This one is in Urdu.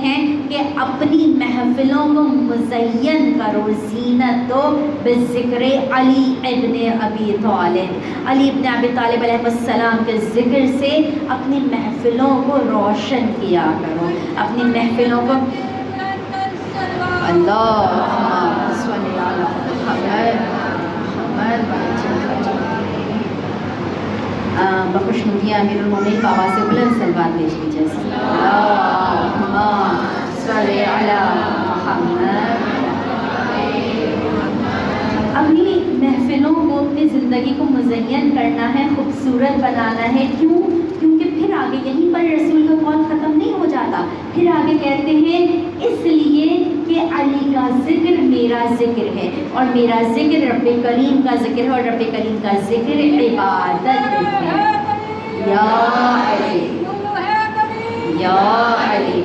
ہیں کہ اپنی محفلوں کو مزین کرو، زینت دو بذکر علی ابن ابی طالب، علی ابن ابی طالب علیہ السلام کے ذکر سے اپنی محفلوں کو روشن کیا کرو، اپنی محفلوں کو اللہم صلی علی بخوشنودی امیر المومنین بابا سے بلند صلوات پیش کیجیے، اللہم صلی علی محمد۔ اپنی محفلوں کو، اپنی زندگی کو مزین کرنا ہے، خوبصورت بنانا ہے، کیوں؟ کیونکہ پھر آگے یہیں پر رسول کا قول ختم نہیں ہو جاتا، پھر آگے کہتے ہیں اس لیے کہ علی کا ذکر میرا ذکر ہے، اور میرا ذکر رب کریم کا ذکر ہے، اور رب کریم کا ذکر عبادت ہے۔ یا علی یا علی